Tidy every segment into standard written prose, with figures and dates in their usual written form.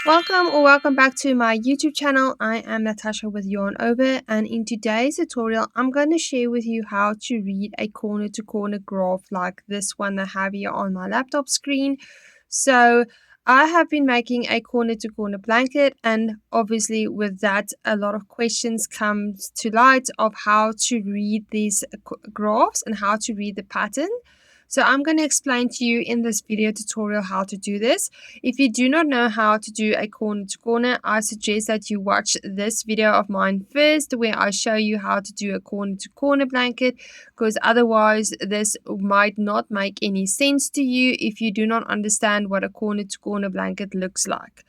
Welcome or welcome back to my YouTube channel. I am Natasha with Yarn Over, and in today's tutorial I'm going to share with you how to read a corner to corner graph like this one I have here on my laptop screen. So I have been making a corner to corner blanket, and obviously with that a lot of questions come to light of how to read these graphs and how to read the pattern. So I'm going to explain to you in this video tutorial how to do this. If you do not know how to do a corner to corner, I suggest that you watch this video of mine first where I show you how to do a corner to corner blanket, because otherwise this might not make any sense to you if you do not understand what a corner to corner blanket looks like.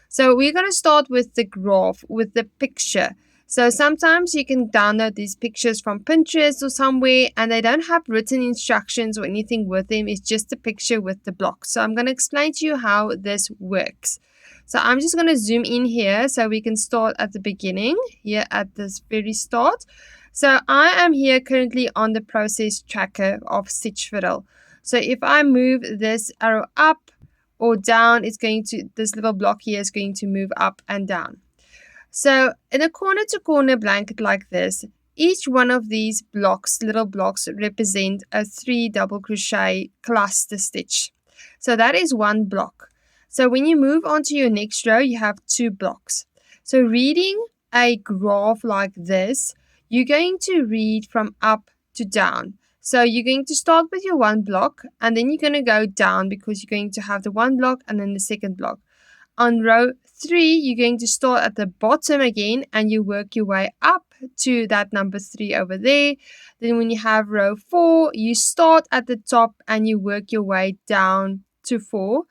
So we're going to start with the graph, with the picture. So sometimes you can download these pictures from Pinterest or somewhere and they don't have written instructions or anything with them. It's just a picture with the blocks. So I'm going to explain to you how this works. So I'm just going to zoom in here so we can start at the beginning, here at this very start. So I am here currently on the process tracker of Stitch Fiddle. So if I move this arrow up or down, this little block here is going to move up and down. So in a corner to corner blanket like this, each one of these blocks, little blocks, represent a 3 double crochet cluster stitch. So that is one block. So when you move on to your next row, you have 2 blocks. So reading a graph like this, you're going to read from up to down. So you're going to start with your one block and then you're going to go down because you're going to have the one block and then the second block. On row 3, you're going to start at the bottom again and you work your way up to that number 3 over there. Then when you have row 4, you start at the top and you work your way down to 4.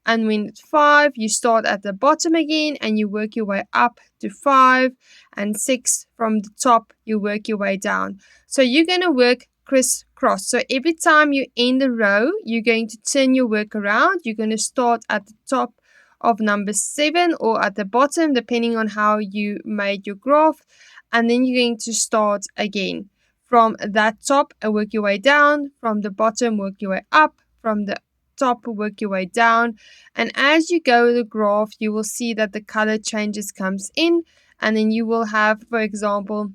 And when it's 5, you start at the bottom again and you work your way up to 5. And 6, from the top, you work your way down. So you're going to work crisscross. So every time you end a row, you're going to turn your work around. You're going to start at the top of number 7 or at the bottom, depending on how you made your graph. And then you're going to start again. From that top, work your way down. From the bottom, work your way up. From the top, work your way down. And as you go the graph, you will see that the color changes comes in. And then you will have, for example,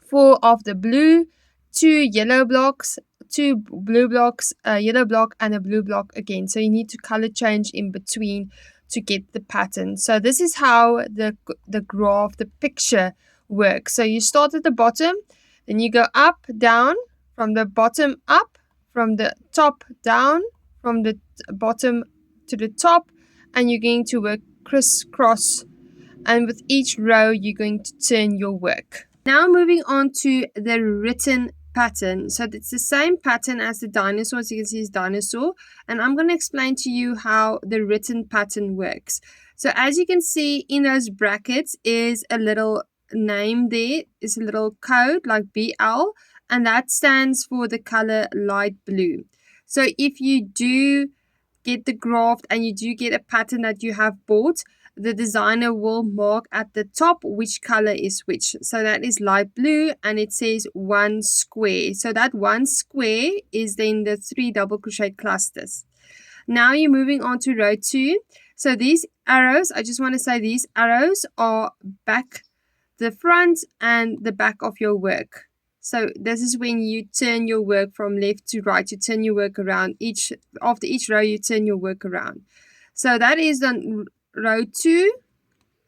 4 of the blue, 2 yellow blocks, 2 blue blocks, a yellow block, and a blue block again. So you need to color change in between to get the pattern. So this is how the graph, the picture works. So you start at the bottom, then you go up, down, from the bottom up, from the top down, from the bottom to the top, and you're going to work crisscross. And with each row, you're going to turn your work. Now moving on to the written pattern. So it's the same pattern as the dinosaur. As you can see, it's dinosaur. And I'm going to explain to you how the written pattern works. So as you can see in those brackets is a little name there. It's a little code like BL. And that stands for the color light blue. So if you do get the graph and you do get a pattern that you have bought, the designer will mark at the top which color is which. So that is light blue and it says 1 square. So that 1 square is then the 3 double crochet clusters. Now you're moving on to row 2. So these arrows, I just want to say these arrows are back, the front and the back of your work. So this is when you turn your work from left to right. You turn your work around. After each row, you turn your work around. So that is on row 2.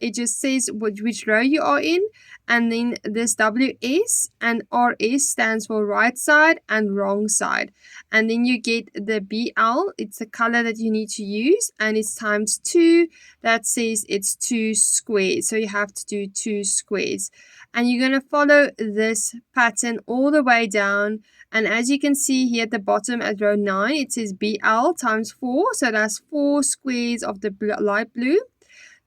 It just says which row you are in. And then this WS and RS stands for right side and wrong side. And then you get the BL. It's the color that you need to use. And it's times 2. That says it's 2 squares. So you have to do 2 squares. And you're going to follow this pattern all the way down. And as you can see here at the bottom at row 9, it says BL times 4. So that's 4 squares of the light blue.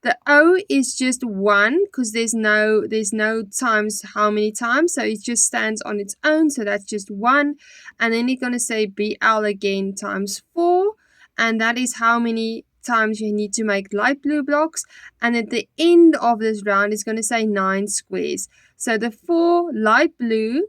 The O is just 1 because there's no times how many times. So it just stands on its own. So that's just 1. And then you're going to say BL again times 4. And that is how many times you need to make light blue blocks. And at the end of this round, it's going to say 9 squares. So the 4 light blue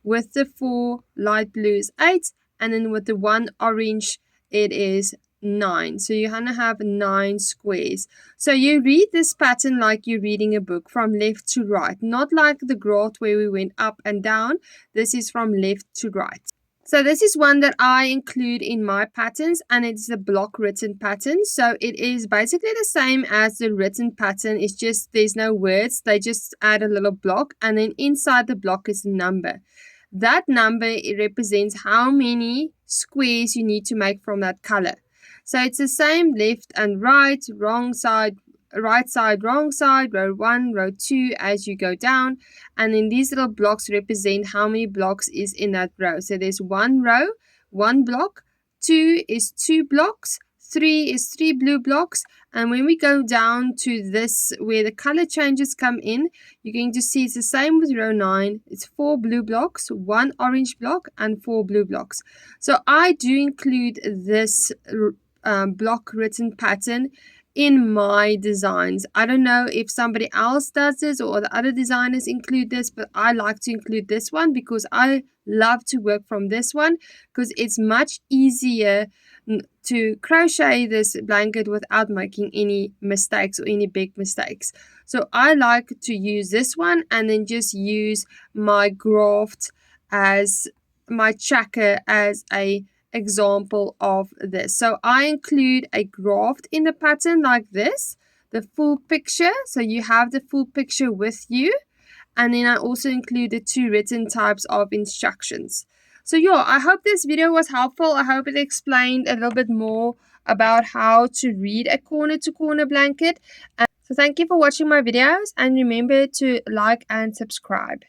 with the 4 light blue is 8. And then with the 1 orange, it is 9. So you're going to have 9 squares. So you read this pattern like you're reading a book from left to right, not like the graph where we went up and down. This is from left to right. So this is one that I include in my patterns, and it's the block written pattern. So it is basically the same as the written pattern. It's just there's no words. They just add a little block, and then inside the block is a number. That number, it represents how many squares you need to make from that color. So it's the same left and right, wrong side, right side, wrong side, row 1, row 2 as you go down. And then these little blocks represent how many blocks is in that row. So there's 1 row, 1 block, 2 is 2 blocks, 3 is 3 blue blocks. And when we go down to this where the color changes come in, you're going to see it's the same with row 9. It's 4 blue blocks, 1 orange block, and 4 blue blocks. So I do include this block written pattern in my designs. I don't know if somebody else does this or the other designers include this, but I like to include this one because I love to work from this one because it's much easier to crochet this blanket without making any mistakes or any big mistakes. So I like to use this one and then just use my graft as my tracker as a example of this. So I include a graft in the pattern like this, the full picture, so you have the full picture with you, and then I also include the 2 written types of instructions. So yeah, I hope this video was helpful. I hope it explained a little bit more about how to read a corner to corner blanket. So thank you for watching my videos, and remember to like and subscribe.